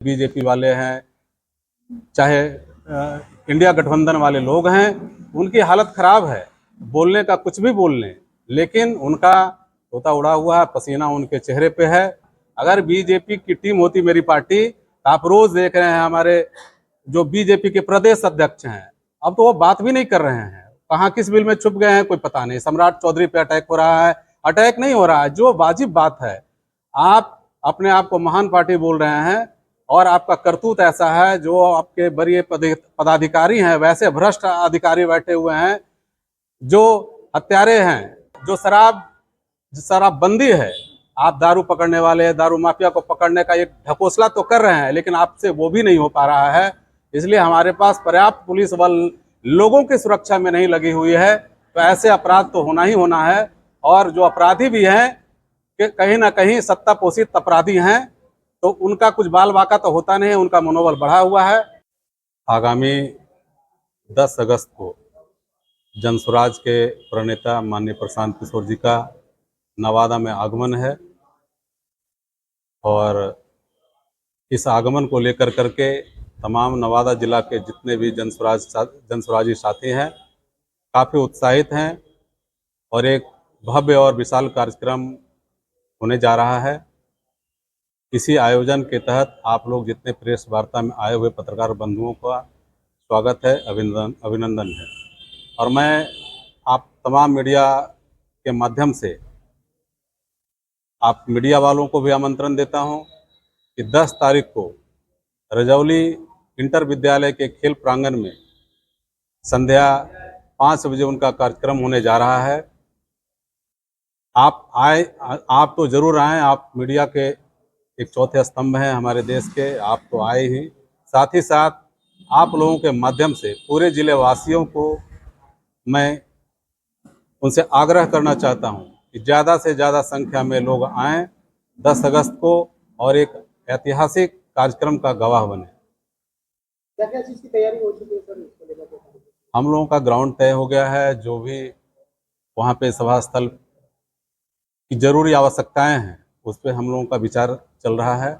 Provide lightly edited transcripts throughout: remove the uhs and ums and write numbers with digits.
BJP वाले हैं, चाहे इंडिया गठबंधन वाले लोग हैं, उनकी हालत खराब है। बोलने का कुछ भी बोल लें, लेकिन उनका तोता उड़ा हुआ है, पसीना उनके चेहरे पे है। अगर बीजेपी की टीम होती मेरी पार्टी, तो आप रोज देख रहे हैं हमारे जो बीजेपी के प्रदेश अध्यक्ष हैं, अब तो वो बात भी नहीं कर रहे हैं। कहाँ किस बिल में छुप गए हैं कोई पता नहीं। सम्राट चौधरी पे अटैक हो रहा है, अटैक नहीं हो रहा है, जो वाजिब बात है। आप अपने आप को महान पार्टी बोल रहे हैं और आपका करतूत ऐसा है, जो आपके वरीय पदाधिकारी हैं वैसे भ्रष्ट अधिकारी बैठे हुए हैं, जो हत्यारे हैं, जो शराबबंदी है। आप दारू पकड़ने वाले, दारू माफिया को पकड़ने का एक ढकोसला तो कर रहे हैं, लेकिन आपसे वो भी नहीं हो पा रहा है। इसलिए हमारे पास पर्याप्त पुलिस बल लोगों की सुरक्षा में नहीं लगी हुई है, तो ऐसे अपराध तो होना ही होना है। और जो अपराधी भी हैं, कि कहीं ना कहीं सत्ता पोषित अपराधी हैं, तो उनका कुछ बाल बाका तो होता नहीं है, उनका मनोबल बढ़ा हुआ है। आगामी 10 अगस्त को जनसुराज के प्रणेता माननीय प्रशांत किशोर जी का नवादा में आगमन है, और इस आगमन को लेकर करके तमाम नवादा जिला के जितने भी जनसुराजी साथी हैं काफ़ी उत्साहित हैं, और एक भव्य और विशाल कार्यक्रम होने जा रहा है। इसी आयोजन के तहत आप लोग जितने प्रेस वार्ता में आए हुए पत्रकार बंधुओं का स्वागत है, अभिनंदन है। और मैं आप तमाम मीडिया के माध्यम से आप मीडिया वालों को भी आमंत्रण देता हूं कि 10 तारीख को रजौली इंटर विद्यालय के खेल प्रांगण में संध्या 5 बजे उनका कार्यक्रम होने जा रहा है। आप तो जरूर आएँ। आप मीडिया के एक चौथे स्तंभ हैं हमारे देश के, आप तो आए ही। साथ ही साथ आप लोगों के माध्यम से पूरे जिले वासियों को मैं उनसे आग्रह करना चाहता हूं कि ज़्यादा से ज़्यादा संख्या में लोग आएँ 10 अगस्त को, और एक ऐतिहासिक कार्यक्रम का गवाह बने। क्या क्या चीज़ की तैयारी हो चुकी है सर इसको लेकर? हम लोगों का ग्राउंड तय हो गया है। जो भी वहाँ पे सभा स्थल की जरूरी आवश्यकताएं हैं, उस पर हम लोगों का विचार चल रहा है।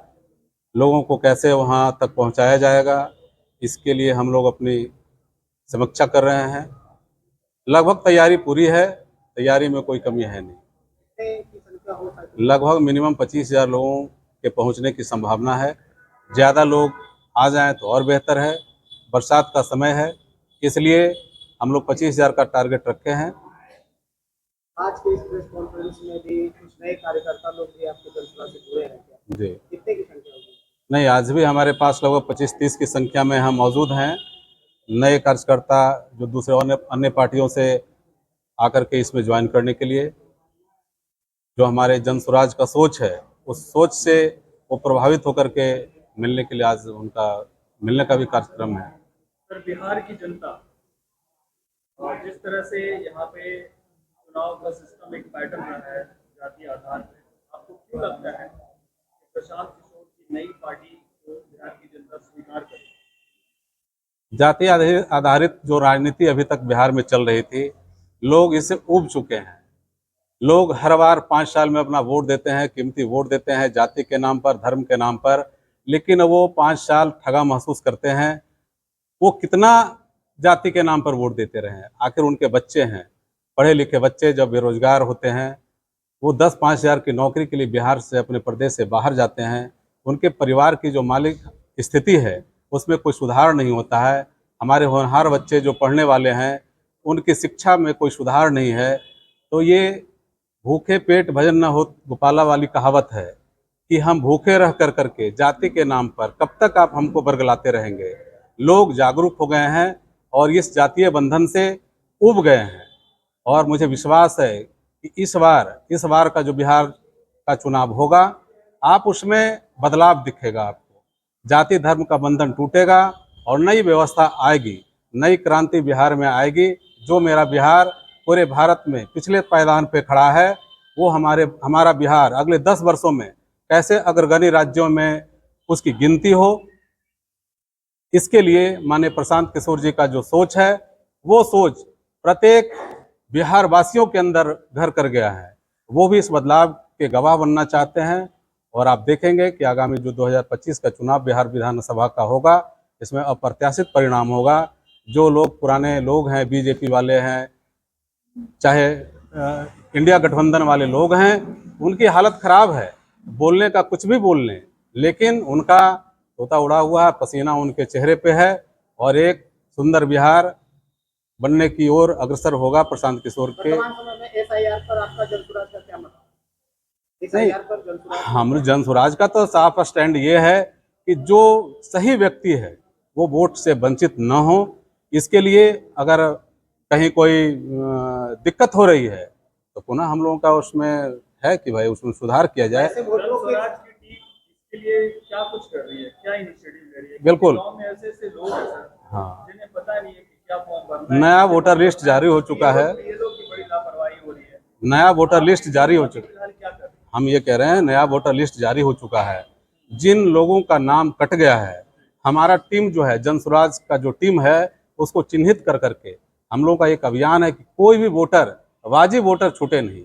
लोगों को कैसे वहाँ तक पहुँचाया जाएगा, इसके लिए हम लोग अपनी समीक्षा कर रहे हैं। लगभग तैयारी पूरी है, तैयारी में कोई कमी है नहीं। कितने की संख्या हो सकती है? लगभग मिनिमम 25,000 लोगों के पहुँचने की संभावना है। ज़्यादा लोग आ जाएं तो और बेहतर है। बरसात का समय है, इसलिए हम लोग 25,000 का टारगेट रखे हैं। आज के इस प्रेस कॉन्फ्रेंस में भी कुछ नए कार्यकर्ता लोग भी आपके जनसभा से जुड़े हैं क्या? जी कितने की संख्या होगी? नहीं, आज भी हमारे पास लगभग 25-30 की संख्या में हम मौजूद हैं। नए कार्यकर्ता जो दूसरे अन्य पार्टियों से आकर के इसमें ज्वाइन करने के लिए, जो हमारे जनसुराज का सोच है, उस सोच से वो प्रभावित होकर के मिलने के लिए आज उनका मिलने का भी कार्यक्रम है। सर, बिहार की जनता और जिस तरह से यहाँ पे चुनाव का सिस्टम एक पैटर्न रहा है जाति आधार पे, आपको क्यों लगता है कि प्रशांत किशोर की नई पार्टी को बिहार की जनता स्वीकार करे? जाति आधारित जो राजनीति अभी तक बिहार में चल रही थी, लोग इससे ऊब चुके हैं। लोग हर बार 5 साल में अपना वोट देते हैं, कीमती वोट देते हैं जाति के नाम पर, धर्म के नाम पर, लेकिन वो 5 साल ठगा महसूस करते हैं। वो कितना जाति के नाम पर वोट देते रहे हैं? आखिर उनके बच्चे हैं, पढ़े लिखे बच्चे जब बेरोजगार होते हैं, वो 10-5 हज़ार की नौकरी के लिए बिहार से, अपने प्रदेश से बाहर जाते हैं। उनके परिवार की जो मालिक स्थिति है, उसमें कोई सुधार नहीं होता है। हमारे होनहार बच्चे जो पढ़ने वाले हैं, उनकी शिक्षा में कोई सुधार नहीं है। तो ये भूखे पेट भजन न हो गोपाला वाली कहावत है कि हम भूखे रह कर करके जाति के नाम पर कब तक आप हमको बरगलाते रहेंगे। लोग जागरूक हो गए हैं और इस जातीय बंधन से उब गए हैं, और मुझे विश्वास है कि इस बार का जो बिहार का चुनाव होगा, आप उसमें बदलाव दिखेगा आपको। जाति धर्म का बंधन टूटेगा और नई व्यवस्था आएगी, नई क्रांति बिहार में आएगी। जो मेरा बिहार पूरे भारत में पिछले पायदान पे खड़ा है, वो हमारा बिहार अगले 10 वर्षों में कैसे अग्रगण्य राज्यों में उसकी गिनती हो, इसके लिए माननीय प्रशांत किशोर जी का जो सोच है, वो सोच प्रत्येक बिहार वासियों के अंदर घर कर गया है। वो भी इस बदलाव के गवाह बनना चाहते हैं, और आप देखेंगे कि आगामी जो 2025 का चुनाव बिहार विधानसभा का होगा, इसमें अप्रत्याशित परिणाम होगा। जो लोग पुराने लोग हैं, बीजेपी वाले हैं, चाहे इंडिया गठबंधन वाले लोग हैं, उनकी हालत खराब है। बोलने का कुछ भी बोल लें, लेकिन उनका तोता उड़ा हुआ है, पसीना उनके चेहरे पे है और एक सुंदर बिहार बनने की ओर अग्रसर होगा प्रशांत किशोर के। वर्तमान समय में एसआईआर पर आपका जनसुराज का क्या मतलब है? नहीं, एसआईआर पर जनसुराज हम जन स्वराज का तो साफ स्टैंड ये है कि जो सही व्यक्ति है वो वोट से वंचित न हो। इसके लिए अगर कहीं कोई दिक्कत हो रही है तो पुनः हम लोगों का उसमें है कि भाई उसमें सुधार किया जाए। ऐसे वोटरों की स्वराज की टीम इसके लिए क्या कुछ कर रही है, क्या इनिशिएटिव ले रही है? बिल्कुल। गांव में ऐसे ऐसे लोग हैं सर, हाँ, जिन्हें पता नहीं है कि क्या फॉर्म भरना है। नया वोटर लिस्ट जारी हो चुका है। ये लोग की बड़ी लापरवाही हो रही है। नया वोटर लिस्ट जारी हो चुका है। फिलहाल क्या कर रहे हैं? हम ये कह रहे हैं नया वोटर लिस्ट जारी हो चुका है। जिन लोगों का नाम कट गया है, हमारा टीम जो है, जन स्वराज का जो टीम है, उसको चिन्हित कर करके हम लोगों का एक अभियान है कि कोई भी वोटर, वाजिब वोटर छूटे नहीं।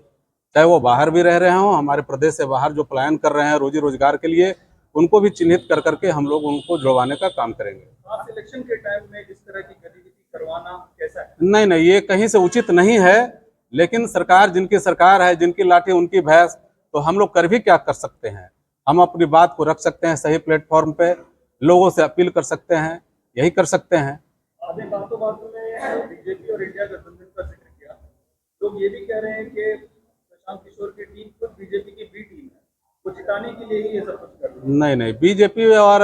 चाहे वो बाहर भी रह रहे हों, हमारे प्रदेश से बाहर जो पलायन कर रहे हैं रोजी रोजगार के लिए, उनको भी चिन्हित कर करके हम लोग उनको जुड़वाने का काम करेंगे। आप इलेक्शन के टाइम में इस तरह की गतिविधि करवाना कैसा है? नहीं नहीं, ये कहीं से उचित नहीं है, लेकिन सरकार जिनकी सरकार है, जिनकी लाठी उनकी भैंस, तो हम लोग कर भी क्या कर सकते हैं। हम अपनी बात को रख सकते हैं सही प्लेटफॉर्म पे, लोगों से अपील कर सकते हैं, यही कर सकते हैं। आपने बातों बातों में बीजेपी और इंडिया गठबंधन का जिक्र किया। लोग ये भी कह रहे हैं कि प्रशांत किशोर की टीम खुद बीजेपी की बी टीम है, वो जिताने के लिए ही ये सब कुछ कर रही है। नहीं नहीं, बीजेपी और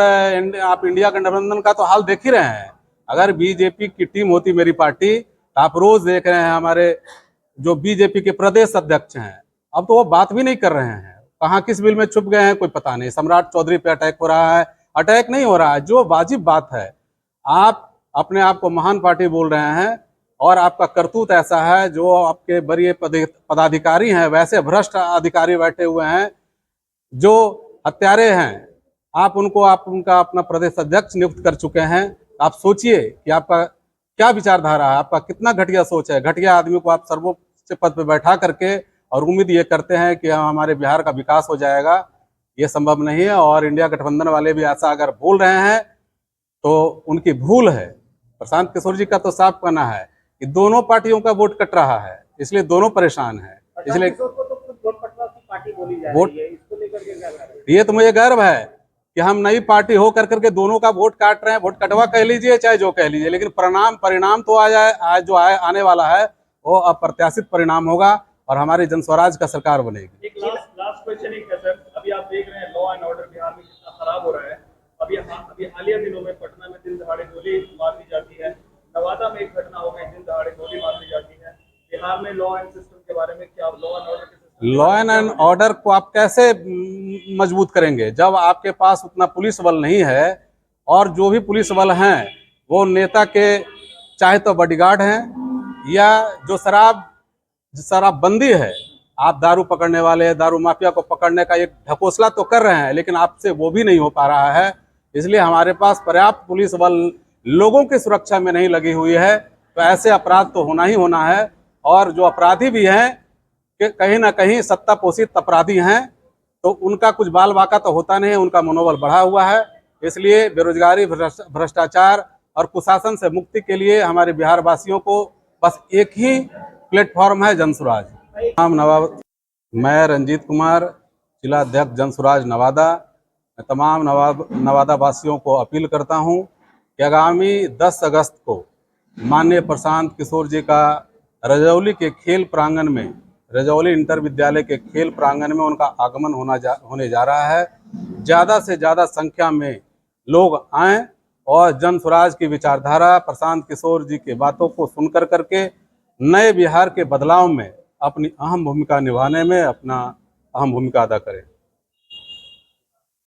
आप इंडिया गठबंधन का तो हाल देख ही रहे हैं। अगर बीजेपी की टीम होती मेरी पार्टी, तो आप रोज देख रहे हैं हमारे जो बीजेपी के प्रदेश अध्यक्ष हैं, अब तो वो बात भी नहीं कर रहे हैं। कहाँ किस बिल में छुप गए हैं कोई पता नहीं। सम्राट चौधरी पे अटैक हो रहा है, अटैक नहीं हो रहा है। जो वाजिब बात है, आप अपने आप को महान पार्टी बोल रहे हैं और आपका करतूत ऐसा है, जो आपके वरीय पदाधिकारी हैं, वैसे भ्रष्ट अधिकारी बैठे हुए हैं जो हत्यारे हैं, आप उनका अपना प्रदेश अध्यक्ष नियुक्त कर चुके हैं। आप सोचिए कि आपका क्या विचारधारा है, आपका कितना घटिया सोच है। घटिया आदमी को आप सर्वोच्च पद पर बैठा करके और उम्मीद ये करते हैं कि हमारे बिहार का विकास हो जाएगा, ये संभव नहीं है। और इंडिया गठबंधन वाले भी ऐसा अगर बोल रहे हैं तो उनकी भूल है। प्रशांत किशोर जी का तो साफ कहना है कि दोनों पार्टियों का वोट कट रहा है, इसलिए दोनों परेशान हैं। इसलिए किशोर को तो खुद वोट पटवा की पार्टी बोली जा वोट- रही है, इसको लेकर के क्या कह रहे हैं? ये तो मुझे गर्व है कि हम नई पार्टी हो कर करके दोनों का वोट काट रहे हैं। वोट कटवा कह लीजिए चाहे जो कह लीजिए, लेकिन परिणाम तो आने वाला है वो अप्रत्याशित परिणाम होगा और हमारी जन स्वराज का सरकार बनेगी। एक लास्ट क्वेश्चन एक है सर, अभी आप देख रहे हैं लॉ एंड ऑर्डर बिहार में कितना खराब हो रहा है। अभी हालिया दिनों में पटना में दिन दहाड़े गोली मार दी जाती है, नवादा में एक घटना हो गई, दिन दहाड़े गोली मार दी जाती है। बिहार में लॉ एंड सिस्टम के बारे में क्या, लॉ एंड ऑर्डर के सिस्टम, लॉ एंड ऑर्डर को आप कैसे मजबूत करेंगे जब आपके पास उतना पुलिस बल नहीं है। और जो भी पुलिस बल हैं वो नेता के चाहे तो बॉडीगार्ड हैं या जो शराबबंदी है। आप दारू पकड़ने वाले, दारू माफिया को पकड़ने का एक ढकोसला तो कर रहे हैं, लेकिन आपसे वो भी नहीं हो पा रहा है। इसलिए हमारे पास पर्याप्त पुलिस बल लोगों की सुरक्षा में नहीं लगी हुई है, तो ऐसे अपराध तो होना ही होना है। और जो अपराधी भी हैं कि कहीं ना कहीं सत्ता पोषित अपराधी हैं, तो उनका कुछ बाल बाका तो होता नहीं है, उनका मनोबल बढ़ा हुआ है। इसलिए बेरोजगारी, भ्रष्टाचार और कुशासन से मुक्ति के लिए हमारे बिहार वासियों को बस एक ही प्लेटफॉर्म है, जन स्वराज। मैं रंजीत कुमार, जिला अध्यक्ष जन स्वराज नवादा। मैं तमाम नवादा वासियों को अपील करता हूं कि आगामी 10 अगस्त को माननीय प्रशांत किशोर जी का रजौली के खेल प्रांगण में, रजौली इंटर विद्यालय के खेल प्रांगण में उनका आगमन होने जा रहा है। ज़्यादा से ज़्यादा संख्या में लोग आएँ और जन स्वराज की विचारधारा, प्रशांत किशोर जी की बातों को सुनकर करके नए बिहार के बदलाव में अपनी अहम भूमिका निभाने में अपना अहम भूमिका अदा करें।